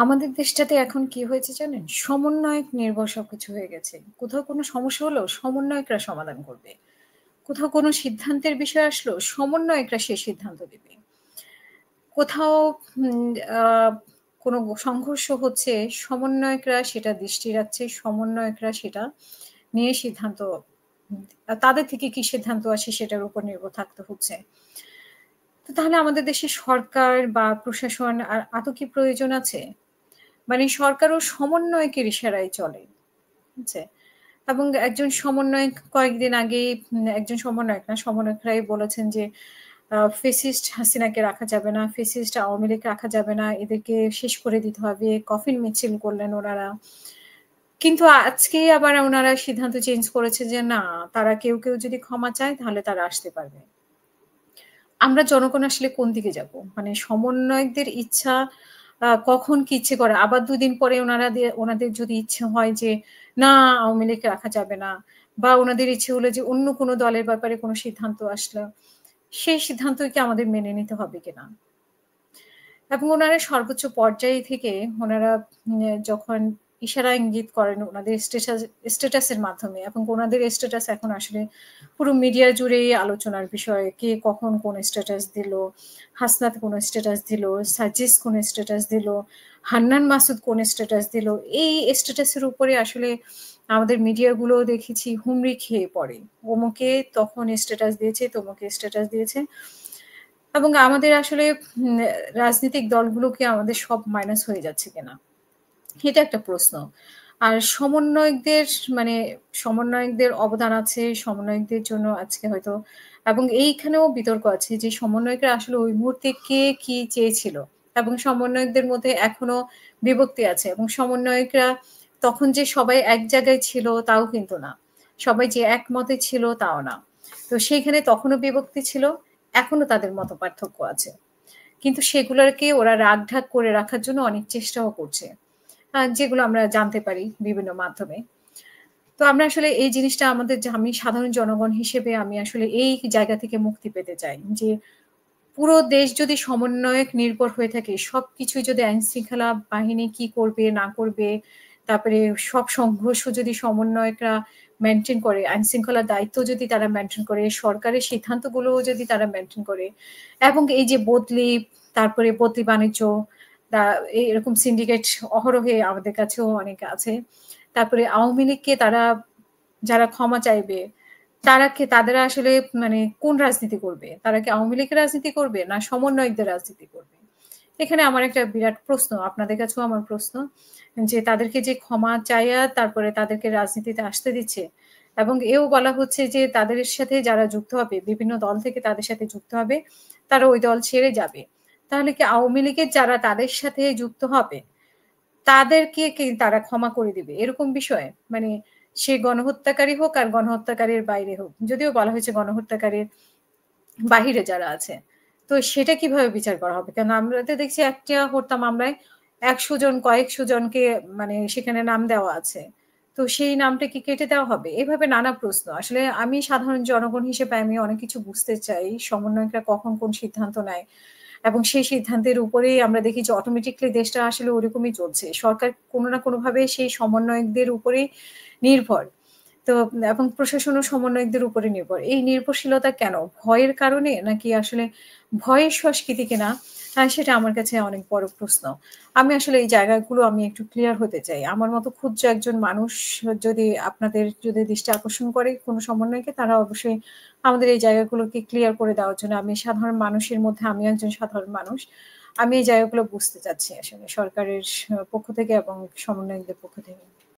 আমাদের দেশটাতে এখন কি হয়েছে জানেন? সমন্বয়ক নির্ভর সবকিছু হয়ে গেছে। কোথাও কোনো সমস্যা হলো সমন্বয়করা সমাধান করবে। কোথাও কোনো সিদ্ধান্তের বিষয় আসলো সমন্বয়করা সেই সিদ্ধান্ত দিবে। কোথাও উম আ কোনো সংঘর্ষ হচ্ছে সমন্বয়করা সেটা দৃষ্টি রাখছে, সমন্বয়করা সেটা নিয়ে সিদ্ধান্ত তাদের থেকে কি সিদ্ধান্ত আসে সেটার উপর নির্ভর থাকতে হচ্ছে। তো তাহলে আমাদের দেশে সরকার বা প্রশাসন আর আদৌ কি প্রয়োজন আছে? মানে সরকারও সমন্বয়কের ইশারায় চলে। বুঝছে? এবং একজন সমন্বয়ক কয়েকদিন আগেই একজন সমন্বয়ক না, সমন্বয়করাই বলেছেন যে, "ফেসিস্ট হাসিনাকে রাখা যাবে না, ফেসিস্ট আওয়ামী লীগ রাখা যাবে না। এদেরকে শেষ করে দিতে হবে।" কফিন মিছিল করলেন উনারা। কিন্তু আজকেই আবার উনারা সিদ্ধান্ত চেঞ্জ করেছে যে, না, তারা কেউ যদি ক্ষমা চায় তাহলে তারা আসতে পারবে। আমরা জনগণ আসলে কোন দিকে যাব? মানে সমন্বয়কদের ইচ্ছা কখন কি ইচ্ছে করে? আবার ২ দিন পরে ওনাদের যদি ইচ্ছে হয় যে, না, আওয়ামী লীগকে রাখা যাবে না বা ওনাদের ইচ্ছে হলো যে অন্য কোন দলের ব্যাপারে কোন সিদ্ধান্ত আসলো, সেই সিদ্ধান্তই কি আমাদের মেনে নিতে হবে কিনা? এবং উনারা সর্বোচ্চ পর্যায় থেকে উনারা যখন ইশারা ইঙ্গিত করেন উনাদের স্ট্যাটাসের মাধ্যমে এবং উনাদের স্ট্যাটাস এখন আসলে পুরো মিডিয়া জুড়েই আলোচনার বিষয়। কে কখন কোন স্ট্যাটাস দিল, হাসনাত কোন স্ট্যাটাস দিল, সার্জিস কোন স্ট্যাটাস দিল, হান্নান মাসুদ কোন স্ট্যাটাস দিল। এই স্ট্যাটাসের উপরে আসলে আমাদের মিডিয়াগুলো দেখেছি হুমড়ি খেয়ে পড়ে। অমুকে তখন স্ট্যাটাস দিয়েছে, তমুকে স্ট্যাটাস দিয়েছে। এবং আমাদের আসলে উম রাজনৈতিক দলগুলো কি আমাদের সব মাইনাস হয়ে যাচ্ছে কিনা? এটা একটা প্রশ্ন। আর মানে সমন্বয়কদের অবদান আছে, সমন্বয়কদের জন্য আজকে হয়তো এবং এইখানেও বিতর্ক আছে যে সমন্বয়করা আসলে ওই মুহূর্তে কে কি চেয়েছিল এবং সমন্বয়কদের মধ্যে এখনো বিভক্তি আছে এবং সমন্বয়করা তখন যে সবাই এক জায়গায় ছিল তাও কিন্তু না। সবাই যে একমতে ছিল তাও না। তো সেইখানে তখনও বিভক্তি ছিল, এখনো তাদের মতপার্থক্য আছে। কিন্তু সেগুলোকে ওরা রাখঢাক করে রাখার জন্য অনেক চেষ্টাও করছে। যেগুলো আমরা জানতে পারি বিভিন্ন মাধ্যমে। তো আমরা আসলে এই জিনিসটা আমি সাধারণ জনগণ হিসেবে আমি আসলে এই জায়গা থেকে মুক্তি পেতে চাই। যে পুরো দেশ যদি সমন্বয়ক নির্ভর হয়ে থাকে, সবকিছুই যদি আইনশৃঙ্খলা বাহিনী কি করবে না করবে, তারপরে সব সংঘর্ষ যদি সমন্বয়করা মেইনটেইন করে, আইনশৃঙ্খলার দায়িত্ব যদি তারা মেইনটেইন করে, সরকারের সিদ্ধান্তগুলোও যদি তারা মেইনটেইন করে এবং এই যে তারপরে বদলি বাণিজ্য, দা এরকম সিন্ডিকেট অহরহে আমাদের কাছেও অনেক আছে। তারপরে আওয়ামী লীগকে যারা ক্ষমা চাইবে তারা আসলে মানে কোন রাজনীতি করবে? তারা কি আওয়ামী লীগের রাজনীতি করবে না সমন্বয়কদের রাজনীতি করবে? এখানে আমার একটা বিরাট প্রশ্ন, আপনাদের কাছেও আমার প্রশ্ন যে তাদেরকে যে ক্ষমা চাইয়া তারপরে তাদেরকে রাজনীতিতে আসতে দিচ্ছে এবং এও বলা হচ্ছে যে তাদের সাথে যারা যুক্ত হবে, বিভিন্ন দল থেকে তাদের সাথে যুক্ত হবে, তারা ওই দল ছেড়ে যাবে। তাহলে কি আওয়ামী লীগের যারা তাদের সাথে যুক্ত হবে তাদেরকে কি তারা ক্ষমা করে দিবে? এরকম বিষয়? মানে সে গণহত্যাকারী হোক আর গণহত্যাকারীর বাইরে হোক। যদিও বলা হয়েছে গণহত্যাকারীর বাহিরে যারা আছে। তো সেটা কিভাবে বিচার করা হবে? কারণ আমরা তো দেখছি একটা হত্যা মামলায় ১০০ জন, কয়েকশো জনকে মানে সেখানে নাম দেওয়া আছে। তো সেই নামটা কি কেটে দেওয়া হবে? এভাবে নানা প্রশ্ন। আসলে আমি সাধারণ জনগণ হিসেবে আমি অনেক কিছু বুঝতে চাই। সমন্বয়করা কখন কোন সিদ্ধান্ত নেয় এবং সেই সিদ্ধান্তের উপরেই আমরা দেখি যে অটোমেটিক্যালি দেশটা আসলে ওরকমই চলছে। সরকার কোন না কোনভাবে সেই সমন্বয়কদের উপরেই নির্ভর। তো এবং প্রশাসন ও সমন্বয়কদের উপরে নির্ভর। এই নির্ভরশীলতা কেন? ভয়ের কারণে নাকি আসলে ভয়ের সংস্কৃতি কিনা? সেটা আমার কাছে অনেক বড় প্রশ্ন। আমি আসলে এই জায়গাগুলো আমি একটু ক্লিয়ার হতে চাই। আমার মতো ক্ষুদ্র একজন মানুষ আপনাদের যদি দৃষ্টি আকর্ষণ করে কোন সমন্বয়কে তারা অবশ্যই আমাদের এই জায়গাগুলোকে ক্লিয়ার করে দেওয়ার জন্য আমি সাধারণ মানুষের মধ্যে আমিও একজন সাধারণ মানুষ। আমি এই জায়গাগুলো বুঝতে চাচ্ছি আসলে সরকারের পক্ষ থেকে এবং সমন্বয়কদের পক্ষ থেকে।